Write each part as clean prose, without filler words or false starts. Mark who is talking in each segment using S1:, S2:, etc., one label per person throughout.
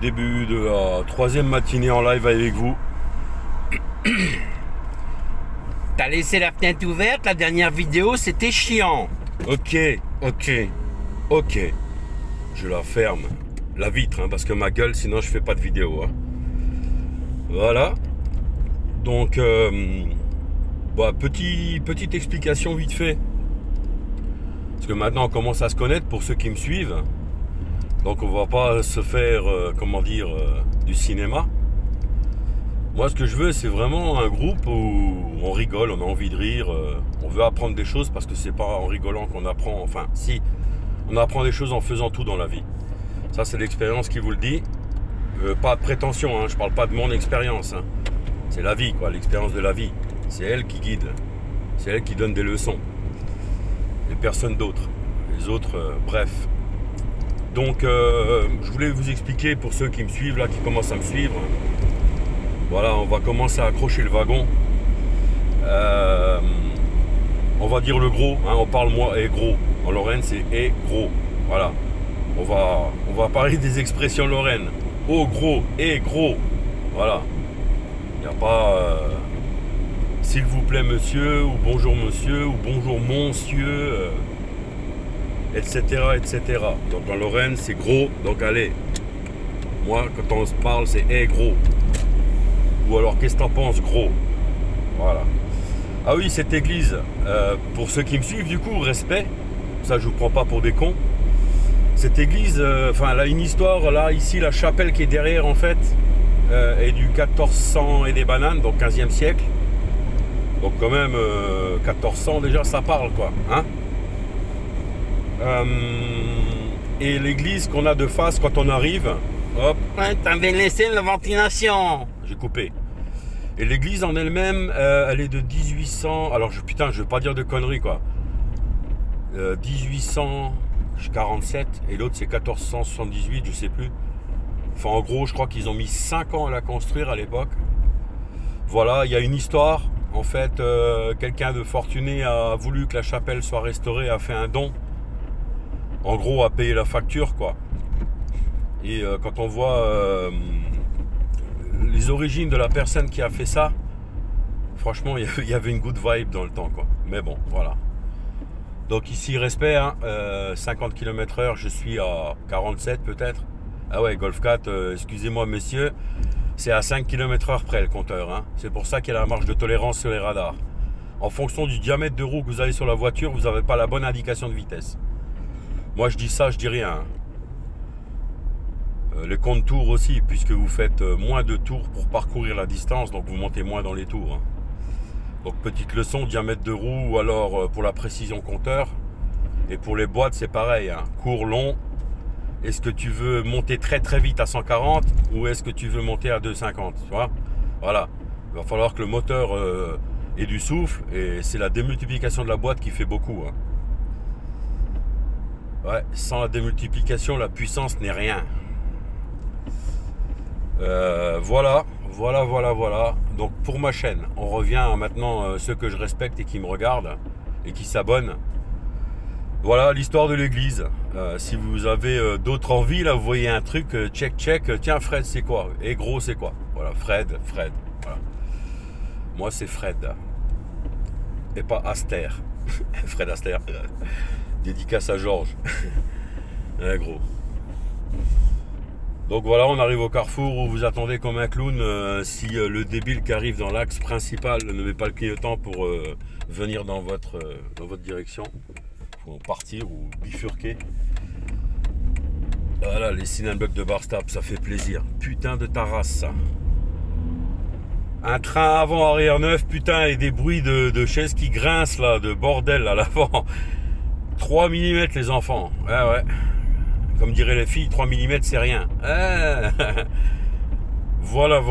S1: Début de la troisième matinée en live avec vous.
S2: T'as laissé la fenêtre ouverte, la dernière vidéo c'était chiant.
S1: Ok. Je la ferme. La vitre, hein, parce que ma gueule, sinon je fais pas de vidéo. Hein. Voilà. Donc, petite explication vite fait. Parce que maintenant on commence à se connaître pour ceux qui me suivent. Donc on va pas se faire, du cinéma. Moi ce que je veux c'est vraiment un groupe où on rigole, on a envie de rire, on veut apprendre des choses parce que c'est pas en rigolant qu'on apprend, enfin si, on apprend des choses en faisant tout dans la vie. Ça c'est l'expérience qui vous le dit. Pas de prétention, hein, je parle pas de mon expérience. Hein. C'est la vie quoi, l'expérience de la vie. C'est elle qui guide, c'est elle qui donne des leçons. Et personne d'autre. Les autres, bref. Donc, je voulais vous expliquer pour ceux qui me suivent, là, qui commencent à me suivre. Voilà, on va commencer à accrocher le wagon. On va dire le gros, hein, on parle moi et gros. En Lorraine, c'est et gros. Voilà. On va parler des expressions lorraines. Oh, gros, et gros. Voilà. Il n'y a pas... s'il vous plaît, monsieur, ou bonjour, monsieur, etc., etc. Donc en Lorraine, c'est gros, donc allez. Moi, quand on se parle, c'est hey, gros. Ou alors, qu'est-ce que t'en penses, gros? Voilà. Ah oui, cette église, pour ceux qui me suivent, du coup, respect. Ça, je vous prends pas pour des cons. Cette église, elle a une histoire, là, ici, la chapelle qui est derrière, en fait, est du 1400 et des bananes, donc 15e siècle. Donc quand même, 1400, déjà, ça parle, quoi. Hein? Et l'église qu'on a de face quand on arrive, hop.
S2: Ouais, t'avais laissé la ventilation.
S1: J'ai coupé. Et l'église en elle-même, elle est de 1800. Alors je vais pas dire de conneries quoi. 1847 et l'autre c'est 1478, je sais plus. Enfin en gros, je crois qu'ils ont mis 5 ans à la construire à l'époque. Voilà, il y a une histoire. En fait, quelqu'un de fortuné a voulu que la chapelle soit restaurée, a fait un don. En gros, à payer la facture, quoi. Et quand on voit les origines de la personne qui a fait ça, franchement, il y avait une good vibe dans le temps, quoi. Mais bon, voilà. Donc ici, respect, hein, 50 km/h, je suis à 47 peut-être. Ah ouais, Golf 4, excusez-moi, messieurs, c'est à 5 km/h près le compteur. Hein. C'est pour ça qu'il y a la marge de tolérance sur les radars. En fonction du diamètre de roue que vous avez sur la voiture, vous n'avez pas la bonne indication de vitesse. Moi je dis ça, je dis rien. Les comptes tours aussi, puisque vous faites moins de tours pour parcourir la distance, donc vous montez moins dans les tours. Hein. Donc petite leçon, diamètre de roue, ou alors pour la précision compteur. Et pour les boîtes c'est pareil, hein. Court, long. Est-ce que tu veux monter très très vite à 140 ou est-ce que tu veux monter à 250, tu vois? Voilà, il va falloir que le moteur ait du souffle et c'est la démultiplication de la boîte qui fait beaucoup. Hein. Ouais, sans la démultiplication, la puissance n'est rien. Voilà. Donc pour ma chaîne, on revient à maintenant ceux que je respecte et qui me regardent et qui s'abonnent. Voilà l'histoire de l'église. Si vous avez d'autres envies, là, vous voyez un truc, check. Tiens, Fred, c'est quoi? Et gros, c'est quoi? Voilà, Fred. Voilà. Moi, c'est Fred. Et pas Aster. Fred Aster. Dédicace à Georges. Ouais, gros. Donc voilà, on arrive au carrefour où vous attendez comme un clown. Si le débile qui arrive dans l'axe principal ne met pas le clignotant pour venir dans votre direction. Faut partir ou bifurquer. Voilà, les Cinelbuck de Barstap, ça fait plaisir. Putain de ta race, ça. Un train avant, arrière neuf, putain, et des bruits de chaises qui grincent, là, de bordel à l'avant. 3 mm, les enfants. Ouais. Comme diraient les filles, 3 mm, c'est rien. Voilà.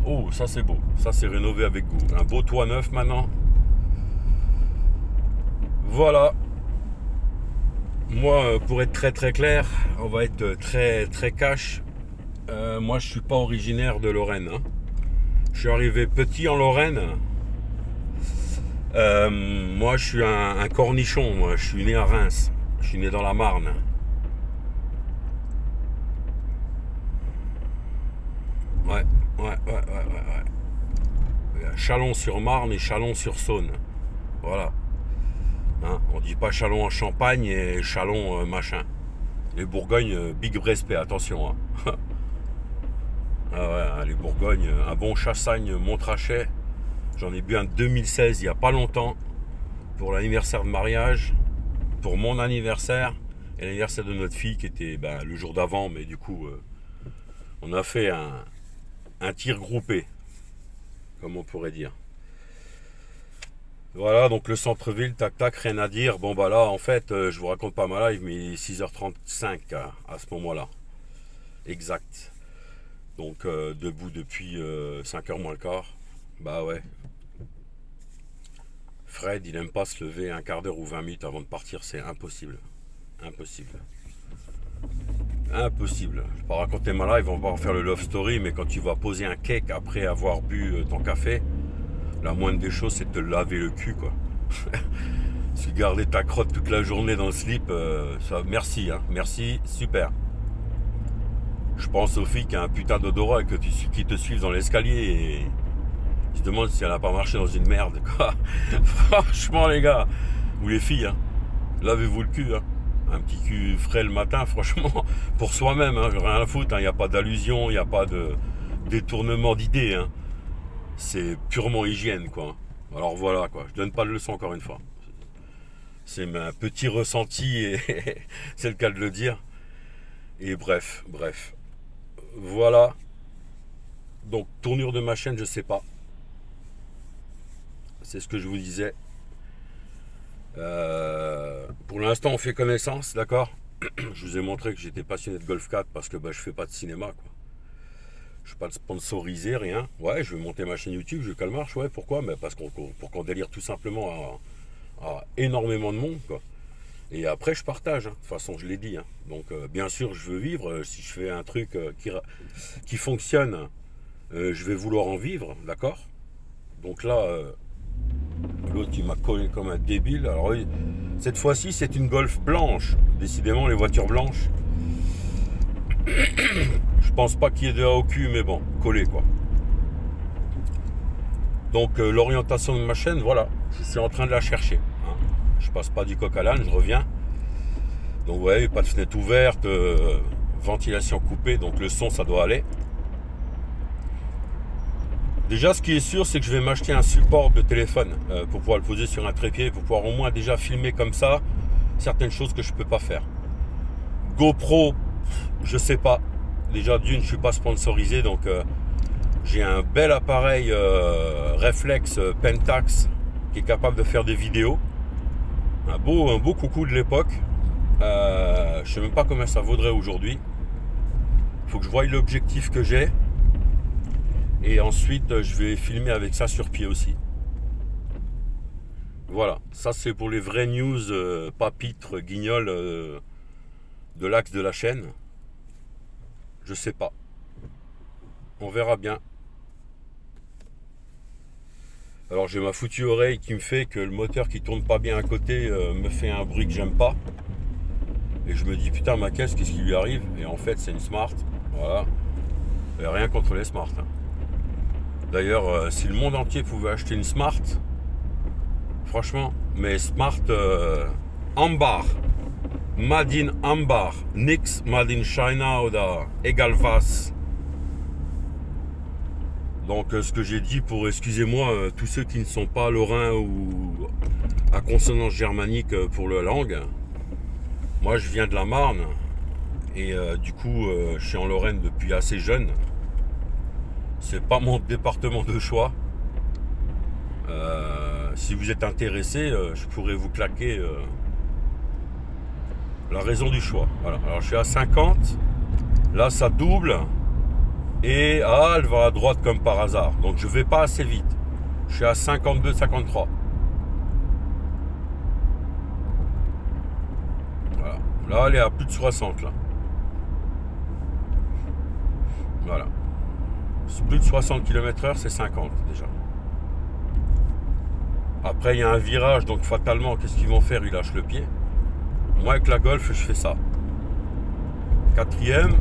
S1: Oh, ça, c'est beau. Ça, c'est rénové avec goût. Un beau toit neuf, maintenant. Voilà. Moi, pour être très très clair, on va être très très cash. Moi, je suis pas originaire de Lorraine. Hein. Je suis arrivé petit en Lorraine. Moi, je suis un cornichon. Moi, je suis né à Reims. Je suis né dans la Marne. Ouais, ouais. Chalon-sur-Marne et Chalon-sur-Saône. Voilà. Hein, on dit pas Chalon en Champagne et Chalon machin. Les Bourgognes, big respect, attention. Hein. Ah ouais, les Bourgognes, un bon Chassagne-Montrachet. J'en ai bu un 2016, il n'y a pas longtemps, pour l'anniversaire de mariage, pour mon anniversaire et l'anniversaire de notre fille qui était le jour d'avant, mais du coup, on a fait un tir groupé, comme on pourrait dire. Voilà, donc le centre-ville, tac tac, rien à dire. Bon bah là, en fait, je vous raconte pas ma live, mais il est 6h35 à ce moment-là. Exact. Donc debout depuis 5h moins le quart. Bah ouais. Fred, il aime pas se lever un quart d'heure ou 20 minutes avant de partir, c'est impossible. Impossible. Impossible. Je vais pas raconter ma live, on va faire le love story, mais quand tu vas poser un cake après avoir bu ton café, la moindre des choses, c'est de te laver le cul, quoi. Si garder ta crotte toute la journée dans le slip, ça, merci, hein, merci, super. Je pense aux filles qui a un putain d'odorat et qui te suivent dans l'escalier et ils se demandent si elle n'a pas marché dans une merde, quoi. Franchement, les gars, ou les filles, hein, lavez-vous le cul, hein. Un petit cul frais le matin, franchement, pour soi-même, hein, rien à foutre, il n'y a pas d'allusion, il n'y a pas de détournement d'idées, hein. C'est purement hygiène, quoi. Alors voilà, quoi, je donne pas de leçon encore une fois. C'est un petit ressenti et c'est le cas de le dire. Et bref. Voilà. Donc, tournure de ma chaîne, je sais pas. C'est ce que je vous disais. Pour l'instant, on fait connaissance, d'accord. Je vous ai montré que j'étais passionné de Golf 4 parce que je fais pas de cinéma, quoi. Je ne suis pas sponsorisé, rien. Ouais, je vais monter ma chaîne YouTube, je veux qu'elle marche. Ouais, pourquoi? Mais parce pour qu'on délire tout simplement à énormément de monde, quoi. Et après, je partage, hein. De toute façon, je l'ai dit, hein. Donc, bien sûr, je veux vivre. Si je fais un truc qui fonctionne, je vais vouloir en vivre, d'accord. Donc là, l'autre, il m'a collé comme un débile. Alors, cette fois-ci, c'est une Golf blanche. Décidément, les voitures blanches. Je pense pas qu'il y ait de A au cul, mais bon, collé, quoi. Donc, l'orientation de ma chaîne, voilà. Je suis en train de la chercher, hein. Je passe pas du coq à l'âne, je reviens. Donc, vous voyez, pas de fenêtre ouverte, ventilation coupée, donc le son, ça doit aller. Déjà, ce qui est sûr, c'est que je vais m'acheter un support de téléphone pour pouvoir le poser sur un trépied, pour pouvoir au moins déjà filmer comme ça certaines choses que je peux pas faire. GoPro, je sais pas. Déjà, d'une, je suis pas sponsorisé, donc j'ai un bel appareil réflexe Pentax qui est capable de faire des vidéos. Un beau coucou de l'époque. Je sais même pas combien ça vaudrait aujourd'hui. Il faut que je voie l'objectif que j'ai. Et ensuite, je vais filmer avec ça sur pied aussi. Voilà, ça c'est pour les vraies news, pas pitre, guignol de l'axe de la chaîne. Je sais pas. On verra bien. Alors j'ai ma foutue oreille qui me fait que le moteur qui tourne pas bien à côté me fait un bruit que j'aime pas. Et je me dis putain ma caisse, qu'est-ce qui lui arrive? Et en fait c'est une Smart. Voilà. Et rien contre les Smart, hein. D'ailleurs, si le monde entier pouvait acheter une Smart, franchement, mais Smart Ambar, Made in Ambar, nix Made in China oder egal was. Donc, ce que j'ai dit pour, excusez-moi, tous ceux qui ne sont pas lorrains ou à consonance germanique pour la langue, moi je viens de la Marne et du coup, je suis en Lorraine depuis assez jeune. C'est pas mon département de choix. Si vous êtes intéressé, je pourrais vous claquer la raison du choix. Voilà. Alors je suis à 50. Là ça double. Et elle va à droite comme par hasard. Donc je vais pas assez vite. Je suis à 52, 53. Voilà. Là elle est à plus de 60 là. Voilà. Plus de 60 km/h, c'est 50 déjà. Après, il y a un virage, donc fatalement, qu'est-ce qu'ils vont faire? Ils lâchent le pied. Moi, avec la Golf, je fais ça. Quatrième.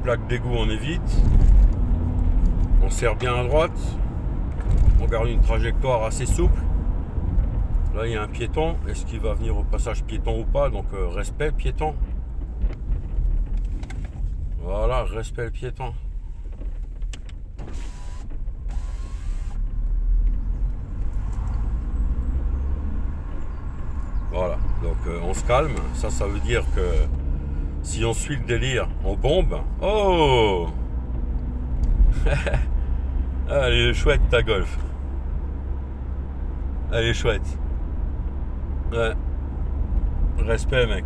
S1: Plaque d'égout, on évite. On serre bien à droite. On garde une trajectoire assez souple. Là, il y a un piéton. Est-ce qu'il va venir au passage piéton ou pas? Donc, respect piéton. Voilà, respect le piéton. Voilà, donc on se calme. Ça veut dire que si on suit le délire, on bombe. Oh elle est chouette ta Golf. Elle est chouette. Ouais. Respect mec.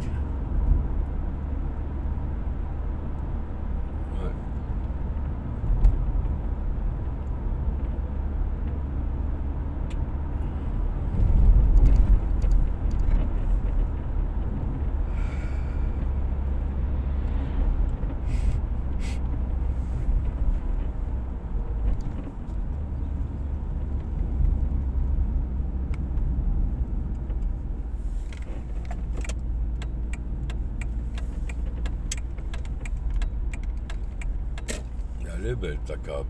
S1: Ouais. Elle est belle ta cab.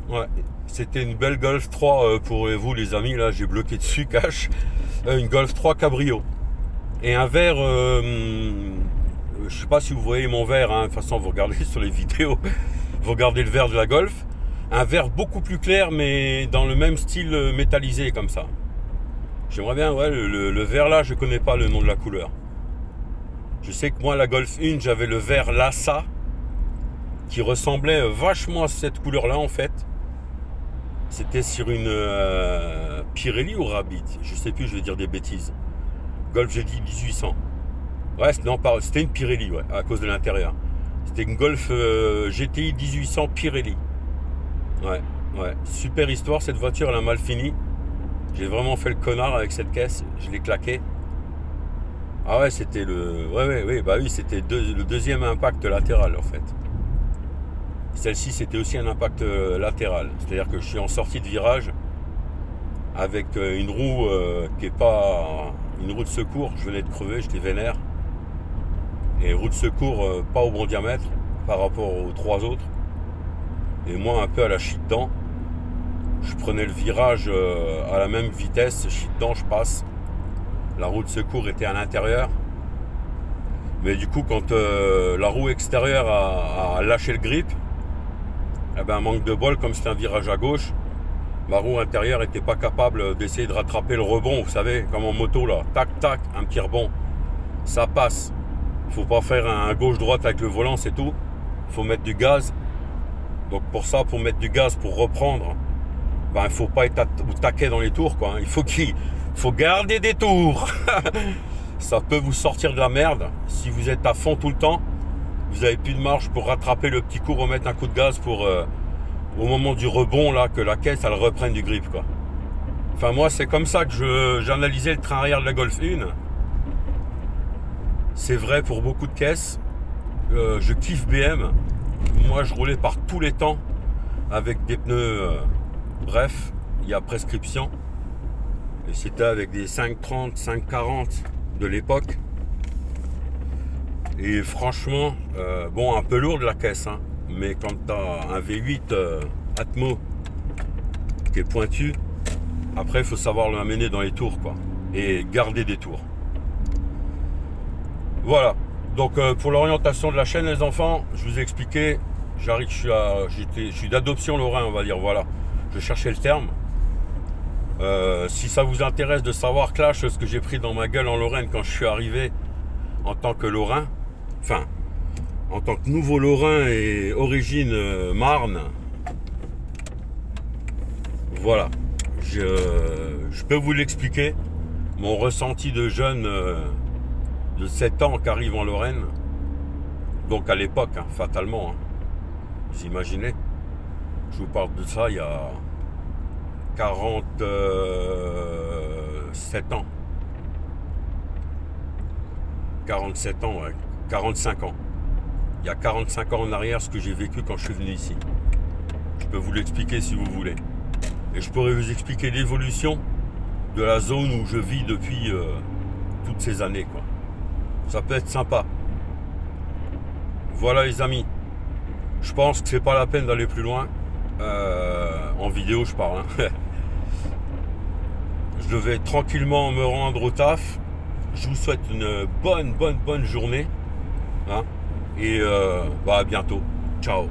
S1: Ouais, c'était une belle Golf 3 pour vous les amis, là j'ai bloqué dessus cash. Une Golf 3 cabrio. Et un verre, je sais pas si vous voyez mon verre, hein, de toute façon vous regardez sur les vidéos, vous regardez le verre de la Golf. Un verre beaucoup plus clair mais dans le même style métallisé comme ça. J'aimerais bien, ouais, le vert là, je connais pas le nom de la couleur. Je sais que moi, la Golf 1, j'avais le vert Lassa, qui ressemblait vachement à cette couleur-là, en fait. C'était sur une Pirelli ou Rabbit, je sais plus, je vais dire des bêtises. Golf, j'ai dit 1800. Ouais, non, c'était une Pirelli, ouais, à cause de l'intérieur. C'était une Golf GTI 1800 Pirelli. Ouais, ouais, super histoire, cette voiture, elle a mal fini. J'ai vraiment fait le connard avec cette caisse, je l'ai claqué. Ah ouais, c'était le... bah oui, c'était le deuxième impact latéral en fait. Celle-ci, c'était aussi un impact latéral. C'est-à-dire que je suis en sortie de virage avec une roue qui est pas... Une roue de secours, je venais de crever, j'étais vénère. Et roue de secours pas au bon diamètre par rapport aux trois autres. Et moi un peu à la chie dedans. Je prenais le virage à la même vitesse, je suis dedans, je passe. La roue de secours était à l'intérieur. Mais du coup, quand la roue extérieure a lâché le grip, eh ben, manque de bol, comme c'était un virage à gauche, ma roue intérieure n'était pas capable d'essayer de rattraper le rebond. Vous savez, comme en moto, là, tac, tac, un petit rebond. Ça passe. Faut pas faire un gauche-droite avec le volant, c'est tout. Faut mettre du gaz. Donc pour ça, pour mettre du gaz, pour reprendre, ben, il faut pas être au taquet dans les tours, quoi. Il faut garder des tours. Ça peut vous sortir de la merde. Si vous êtes à fond tout le temps, vous avez plus de marge pour rattraper le petit coup, remettre un coup de gaz pour au moment du rebond là, que la caisse elle reprenne du grip, quoi. Enfin moi c'est comme ça que j'analysais le train arrière de la Golf 1. C'est vrai pour beaucoup de caisses. Je kiffe BM. Moi je roulais par tous les temps avec des pneus. Bref, il y a prescription. Et c'était avec des 530, 540 de l'époque. Et franchement, bon, un peu lourde la caisse, hein, mais quand tu as un V8 Atmo qui est pointu, après il faut savoir l'amener dans les tours, quoi, et garder des tours. Voilà. Donc pour l'orientation de la chaîne, les enfants, je vous ai expliqué. J'arrive, je suis d'adoption lorrain, on va dire. Voilà. Je cherchais le terme. Si ça vous intéresse de savoir Clash, ce que j'ai pris dans ma gueule en Lorraine quand je suis arrivé en tant que Lorrain, enfin en tant que nouveau Lorrain et origine Marne, voilà, je peux vous l'expliquer, mon ressenti de jeune de 7 ans qui arrive en Lorraine, donc à l'époque, hein, fatalement, hein, vous imaginez, je vous parle de ça il y a 47 ans. 47 ans, ouais. 45 ans. Il y a 45 ans en arrière, ce que j'ai vécu quand je suis venu ici. Je peux vous l'expliquer si vous voulez. Et je pourrais vous expliquer l'évolution de la zone où je vis depuis toutes ces années, quoi. Ça peut être sympa. Voilà les amis. Je pense que c'est pas la peine d'aller plus loin. En vidéo je parle. Hein. Je vais tranquillement me rendre au taf. Je vous souhaite une bonne journée. Hein. Et à bientôt. Ciao.